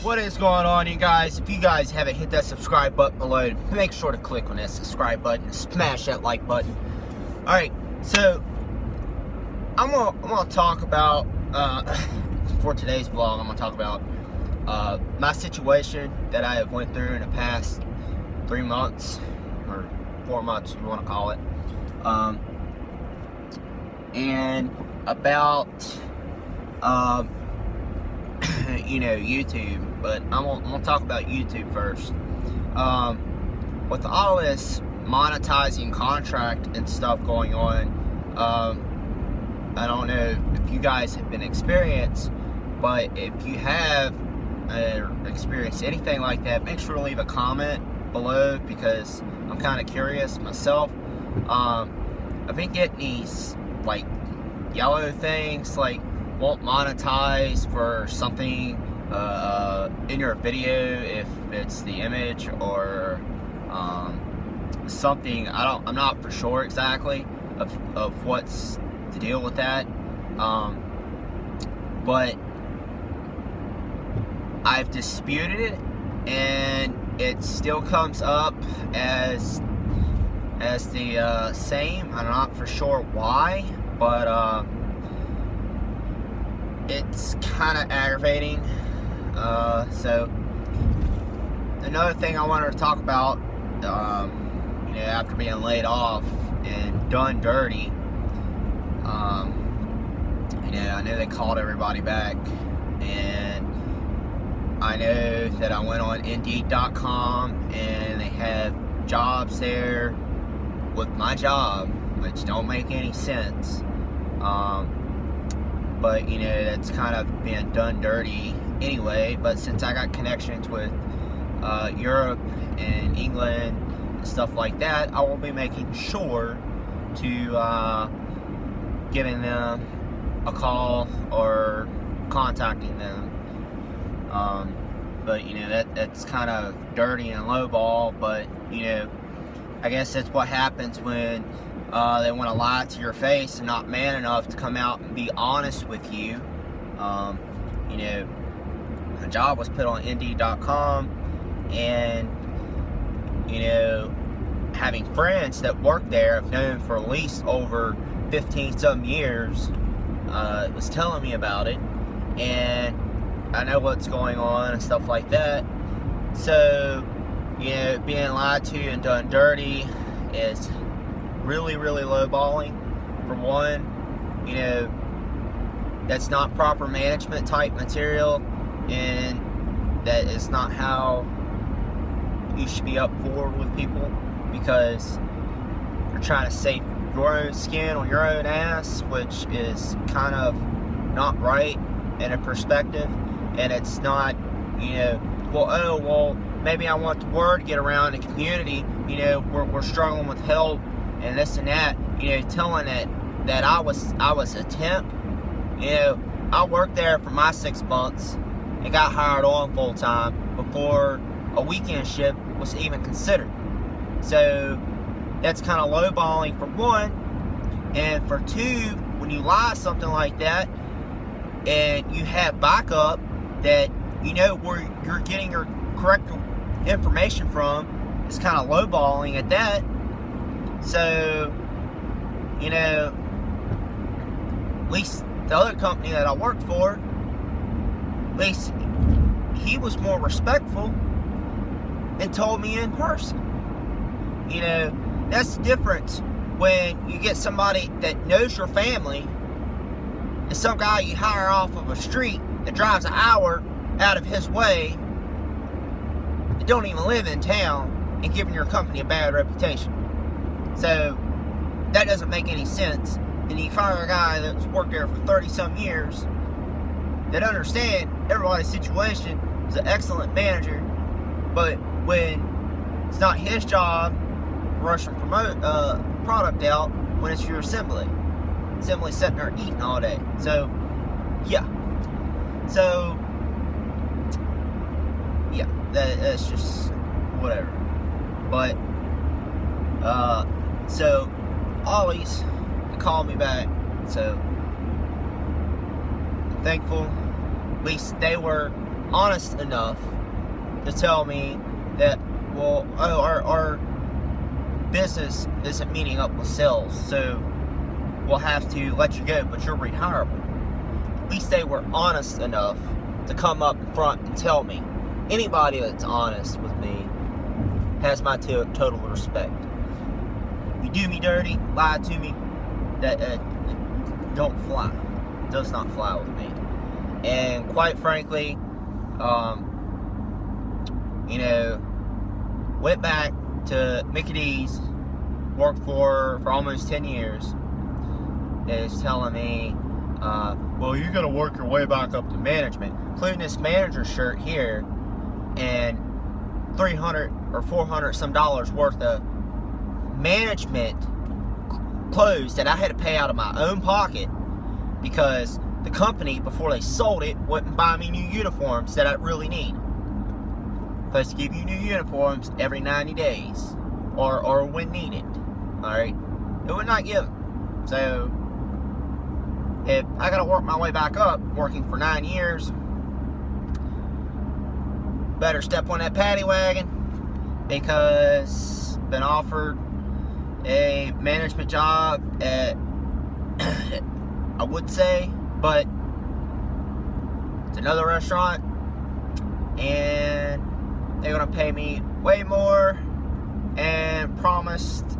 What is going on, you guys? If you guys haven't hit that subscribe button below, make sure to click on that subscribe button and smash that like button. Alright, so I'm gonna talk about for today's vlog, I'm gonna talk about my situation that I have went through in the past 3 months or 4 months, if you want to call it, and about YouTube. But I'm gonna talk about YouTube first. With all this monetizing contract and stuff going on, I don't know if you guys have been experienced, but if you have experienced anything like that, make sure to leave a comment below, because I'm kind of curious myself. I've been getting these like yellow things like won't monetize for something in your video, if it's the image or something. I'm not for sure exactly of what's the deal with that, but I've disputed it and it still comes up as the same. I'm not for sure why, but it's kind of aggravating. So another thing I wanted to talk about, after being laid off and done dirty, I know they called everybody back, and I know that I went on Indeed.com and they have jobs there with my job, which don't make any sense. But that's kind of being done dirty anyway. But since I got connections with Europe and England and stuff like that, I will be making sure to giving them a call or contacting them. But that's kind of dirty and lowball. But I guess that's what happens when they want to lie to your face and not man enough to come out and be honest with you. A job was put on Indeed.com, and having friends that work there, I've known for at least over 15 some years, was telling me about it, and I know what's going on and stuff like that. So being lied to and done dirty is really, really lowballing. For one, that's not proper management type material, and that is not how you should be up forward with people, because you're trying to save your own skin on your own ass, which is kind of not right in a perspective. And it's not, maybe I want the word to get around the community, we're struggling with help and this and that, telling that I was a temp. I worked there for my 6 months and got hired on full time before a weekend shift was even considered. So that's kind of lowballing, for one. And for two, when you lie something like that and you have backup that where you're getting your correct information from, it's kind of lowballing at that. So at least the other company that I worked for, at least he was more respectful and told me in person. That's the difference when you get somebody that knows your family and some guy you hire off of a street that drives an hour out of his way that don't even live in town and giving your company a bad reputation. So that doesn't make any sense. And you fire a guy that's worked there for 30 some years that understand everybody's situation, is an excellent manager, but when it's not his job to rush and promote product out, when it's your assembly sitting there eating all day. So that's just whatever. But so Ollie's called me back, so I'm thankful. At least they were honest enough to tell me that, well, oh, our business isn't meeting up with sales, so we'll have to let you go, but you're rehireable. At least they were honest enough to come up in front and tell me. Anybody that's honest with me has my total respect. You do me dirty, lie to me, that don't fly. Does not fly with me. And quite frankly, went back to Mickey D's, worked for almost 10 years, is telling me, well, you gotta work your way back up to management, including this manager shirt here, and $300 or $400 some dollars worth of management clothes that I had to pay out of my own pocket because the company, before they sold it, wouldn't buy me new uniforms that I really need. Supposed to give you new uniforms every 90 days or when needed. Alright? It would not give them. So if I gotta work my way back up, working for 9 years, better step on that paddy wagon, because been offered a management job at I would say, but it's another restaurant, and they're gonna pay me way more and promised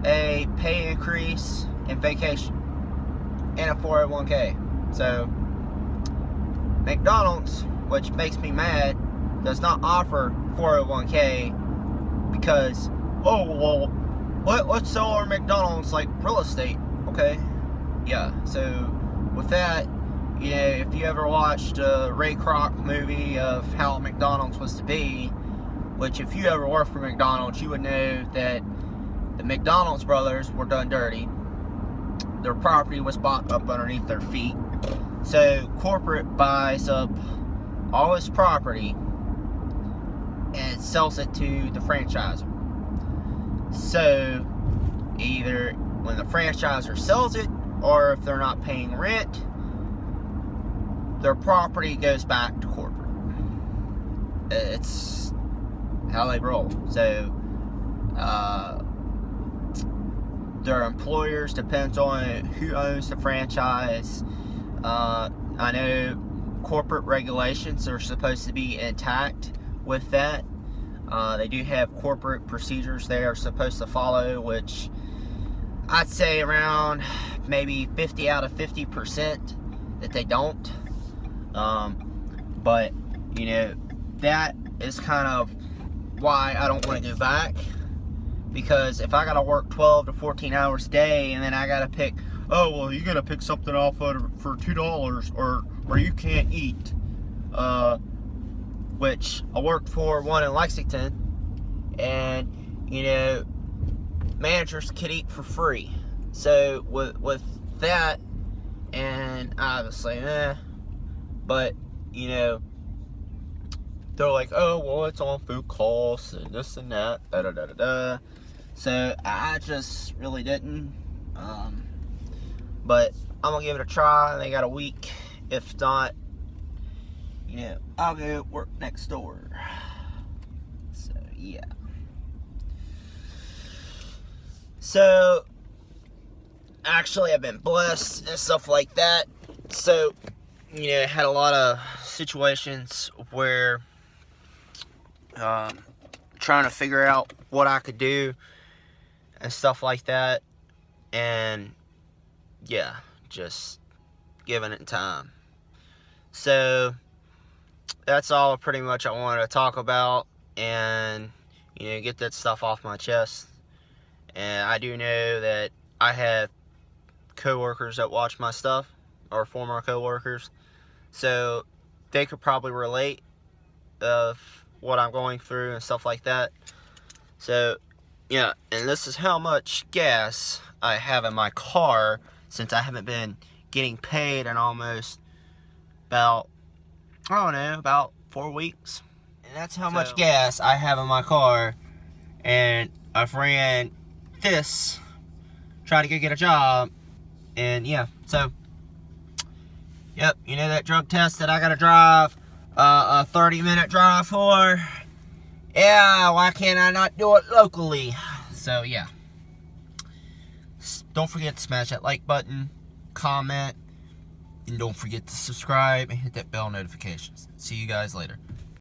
a pay increase and vacation and a 401k. So McDonald's, which makes me mad, does not offer 401k because, oh, well, let's sell our McDonald's like real estate. Okay, yeah. So with that, if you ever watched a Ray Kroc movie of how McDonald's was to be, which if you ever worked for McDonald's, you would know that the McDonald's brothers were done dirty. Their property was bought up underneath their feet. So corporate buys up all his property and sells it to the franchisor. So either when the franchisor sells it, or if they're not paying rent, their property goes back to corporate. It's how they roll. So their employers depends on who owns the franchise. I know corporate regulations are supposed to be intact with that. They do have corporate procedures they are supposed to follow, which I'd say around maybe 50 out of 50% that they don't. But that is kind of why I don't want to go back, because if I gotta work 12 to 14 hours a day and then I gotta pick, oh well, you gotta pick something off for $2 or you can't eat, which I worked for one in Lexington, and managers could eat for free. So with that, and obviously but they're like, oh well, it's on food costs and this and that, da da da da da. So I just really didn't, but I'm gonna give it a try. They got a week. If not, I'll go work next door. So yeah. So actually, I've been blessed and stuff like that. So had a lot of situations where trying to figure out what I could do and stuff like that, and yeah, just giving it time. So that's all pretty much I wanted to talk about, and get that stuff off my chest. And I do know that I have coworkers that watch my stuff, or former coworkers, so they could probably relate of what I'm going through and stuff like that. So yeah, and this is how much gas I have in my car, since I haven't been getting paid in almost about 4 weeks. And that's how much gas I have in my car. And I've ran this, try to go get a job, and yeah, so yep, that drug test that I gotta drive a 30-minute drive for. Yeah, why can't I not do it locally? So, yeah. Don't forget to smash that like button, comment, and don't forget to subscribe and hit that bell notifications. See you guys later.